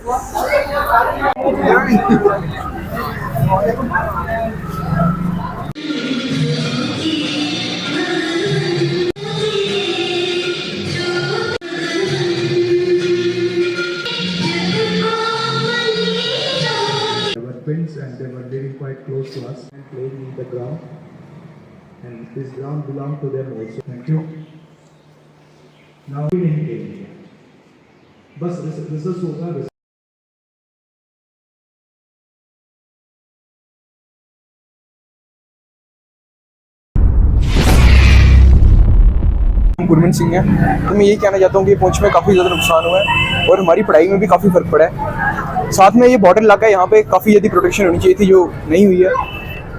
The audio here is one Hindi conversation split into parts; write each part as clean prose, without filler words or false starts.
Twins and they were living quite close to us and playing in the ground, and this ground belonged to them also. Thank you. Now we नहीं खेलेंगे, बस रिसर्च होगा। गुरमीत सिंह है। तो मैं यही कहना चाहता हूँ कि पुंछ में काफ़ी ज़्यादा नुकसान हुआ है और हमारी पढ़ाई में भी काफ़ी फ़र्क पड़ा है। साथ में ये बॉर्डर इलाका है, यहाँ पे काफ़ी ज़्यादा प्रोटेक्शन होनी चाहिए थी जो नहीं हुई है।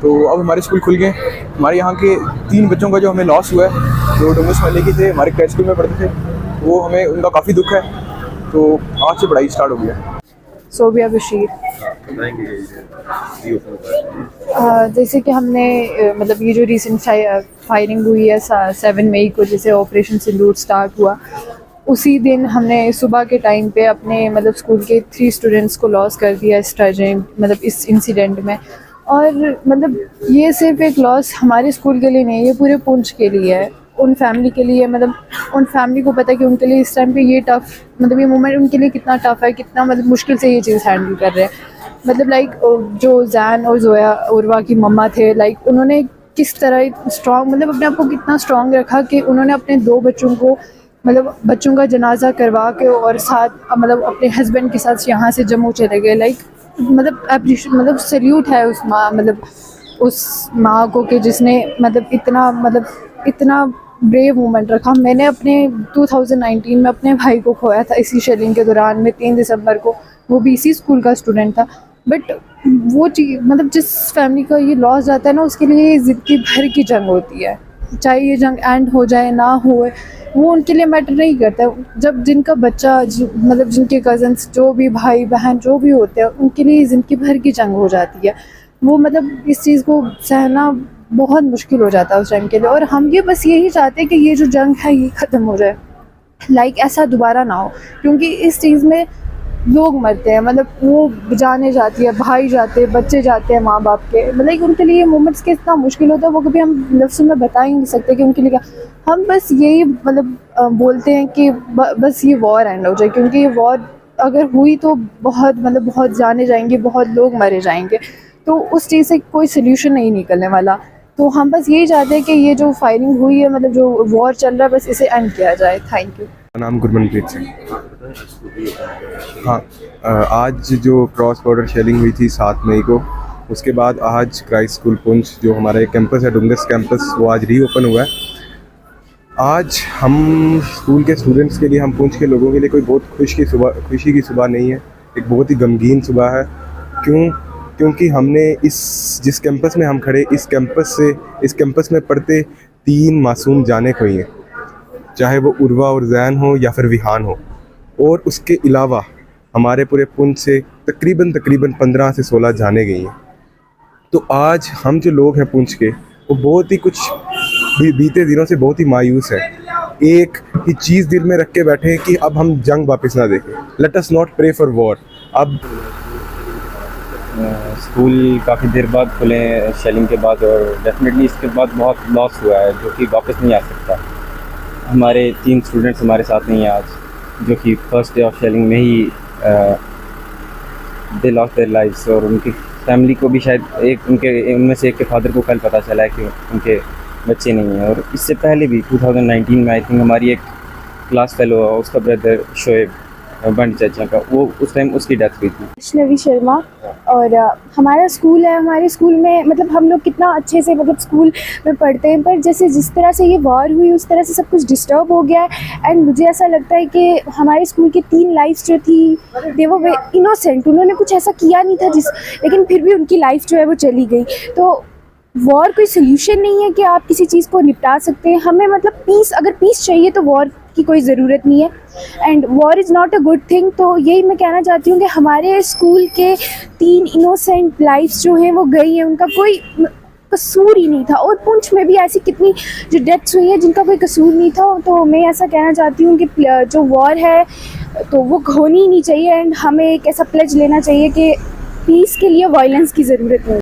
तो अब हमारे स्कूल खुल गए। हमारे यहाँ के 3 बच्चों का जो हमें लॉस हुआ है, जो डोंगस वाले के थे, हमारे क्राइस्ट स्कूल में पढ़ते थे, वो हमें उनका काफ़ी दुख है। तो आज से पढ़ाई स्टार्ट हो गया। सोबिया बशीर। जैसे कि हमने मतलब ये जो रिसेंट फायरिंग हुई है 7 मई को, जैसे ऑपरेशन सिंदूर स्टार्ट हुआ, उसी दिन हमने सुबह के टाइम पे अपने मतलब स्कूल के 3 स्टूडेंट्स को लॉस कर दिया इस मतलब इस इंसिडेंट में। और मतलब ये सिर्फ एक लॉस हमारे स्कूल के लिए नहीं, ये पूरे पुंछ के लिए है, उन फैमिली के लिए। मतलब उन फैमिली को पता है कि उनके लिए इस टाइम पे ये टफ़, मतलब ये मोमेंट उनके लिए कितना टफ़ है, कितना मतलब मुश्किल से ये चीज़ हैंडल कर रहे हैं। मतलब लाइक जो जैन और जोया उर्वा की मम्मा थे, लाइक उन्होंने किस तरह स्ट्रॉन्ग, मतलब अपने आप को कितना स्ट्रॉन्ग रखा कि उन्होंने अपने 2 बच्चों को, मतलब बच्चों का जनाजा करवा के और साथ मतलब अपने हस्बैंड के साथ यहाँ से जम्मू चले गए। लाइक मतलब अप्रिशिएट, मतलब सल्यूट है उस माँ, मतलब उस माँ को कि जिसने मतलब इतना ब्रेव मोमेंट रखा। मैंने अपने 2019 में अपने भाई को खोया था इसी शेलिंग के दौरान में 3 दिसंबर को। वो भी इसी स्कूल का स्टूडेंट था। बट वो चीज़, मतलब जिस फैमिली का ये लॉस जाता है ना, उसके लिए ज़िंदगी भर की जंग होती है। चाहे ये जंग एंड हो जाए ना हो, वो उनके लिए मैटर नहीं करता। जब जिनका बच्चा मतलब जिनके कज़न्स, जो भी भाई बहन जो भी होते हैं, उनके लिए ज़िंदगी भर की जंग हो जाती है। वो मतलब इस चीज़ को सहना बहुत मुश्किल हो जाता है उस टाइम के लिए। और हम ये बस यही चाहते हैं कि ये जो जंग है ये ख़त्म हो जाए, लाइक ऐसा दोबारा ना हो। क्योंकि इस चीज़ में लोग मरते हैं, मतलब वो जाने जाती है, भाई जाते हैं, बच्चे जाते हैं माँ बाप के, मतलब उनके लिए मोमेंट्स के इतना मुश्किल होता है, वो कभी हम लफ्ज़ों में बता ही नहीं सकते कि उनके लिए क्या। हम बस यही मतलब बोलते हैं कि बस ये वॉर एंड हो जाए, क्योंकि ये वॉर अगर हुई तो बहुत जाने जाएंगे, बहुत लोग मरे जाएंगे, तो उस चीज़ से कोई सोल्यूशन नहीं निकलने वाला। तो हम बस यही चाहते हैं कि ये जो फायरिंग हुई है, मतलब जो वॉर चल रहा है, बस इसे एंड किया जाए। Thank you. नाम गुरमनप्रीत सिंह। हाँ, आज जो क्रॉस बॉर्डर शेलिंग हुई थी 7 मई को, उसके बाद आज क्राइस्ट स्कूल पुंछ जो हमारा एक कैंपस है, डुंगस कैंपस, वो आज रीओपन हुआ है। आज हम स्कूल के स्टूडेंट्स के लिए, हम पुंछ के लोगों के लिए कोई बहुत खुशी की सुबह नहीं है, एक बहुत ही गमगीन सुबह है। क्योंकि हमने जिस कैंपस में हम खड़े, इस कैंपस में पढ़ते 3 मासूम जानें खोई हैं, चाहे वो उर्वा और जैन हो या फिर विहान हो। और उसके अलावा हमारे पूरे पुंछ से तकरीबन 15 से 16 जाने गई हैं। तो आज हम जो लोग हैं पुंछ के, वो बहुत ही कुछ बीते दिनों से बहुत ही मायूस है। एक ही चीज़ दिल में रख के बैठे हैं कि अब हम जंग वापस ना देखें। Let us not pray for war. अब स्कूल काफ़ी देर बाद खुले शेलिंग के बाद, और डेफिनेटली इसके बाद बहुत लॉस हुआ है जो कि वापस नहीं आ सकता। हमारे 3 स्टूडेंट्स हमारे साथ नहीं हैं आज, जो कि फर्स्ट डे ऑफ शेलिंग में ही दे लॉस्ट देयर लाइव्स। और उनकी फैमिली को भी शायद उनमें से एक के फादर को कल पता चला है कि उनके बच्चे नहीं हैं। और इससे पहले भी 2019 में आई थिंक हमारी एक क्लास फेलो, उसका ब्रदर शोएब बंड चाचा का, वो उस टाइम उसकी डेथ हुई थी। वैष्णवी शर्मा। और हमारा स्कूल है, हमारे स्कूल में मतलब हम लोग कितना अच्छे से मतलब स्कूल में पढ़ते हैं, पर जैसे जिस तरह से ये वॉर हुई उस तरह से सब कुछ डिस्टर्ब हो गया है। एंड मुझे ऐसा लगता है कि हमारे स्कूल की 3 लाइफ्स जो थी, दे वो इनोसेंट, उन्होंने कुछ ऐसा किया नहीं था लेकिन फिर भी उनकी लाइफ जो है वो चली गई। तो वॉर कोई सोल्यूशन नहीं है कि आप किसी चीज़ को निपटा सकते हैं। हमें मतलब पीस, अगर पीस चाहिए तो वॉर की कोई ज़रूरत नहीं है, and war is not a good thing. तो यही मैं कहना चाहती हूँ कि हमारे स्कूल के 3 इनोसेंट लाइफ्स जो हैं वो गई हैं, उनका कोई कसूर ही नहीं था। और पुंछ में भी ऐसी कितनी जो डेथ्स हुई हैं जिनका कोई कसूर नहीं था। तो मैं ऐसा कहना चाहती हूँ कि जो वॉर है तो वो होनी ही नहीं चाहिए। एंड हमें एक ऐसा प्लेज लेना चाहिए कि पीस के लिए वायलेंस की ज़रूरत नहीं।